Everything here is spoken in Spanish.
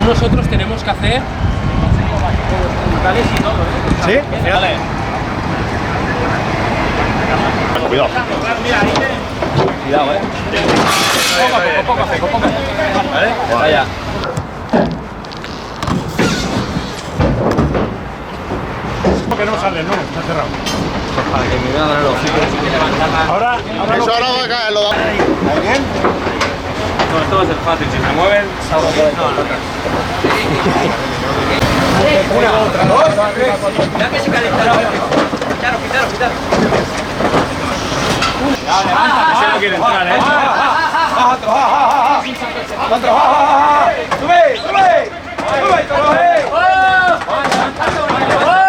Nosotros tenemos que hacer vocales y todo, ¿eh? ¿Sí? Dale. Cuidado. Cuidado, poco a poco. ¿Vale? Vaya. Que no sale, no, está cerrado. Para que me vean el hocico. Ahora eso ahora va a caer, lo damos. ¿Está bien? No, esto va a ser fácil. Si se mueven, salgo por ahí. una, otra, dos, tres. Ya que se calentará. Quitaros. Se no quiere entrar, ¿eh? Sube,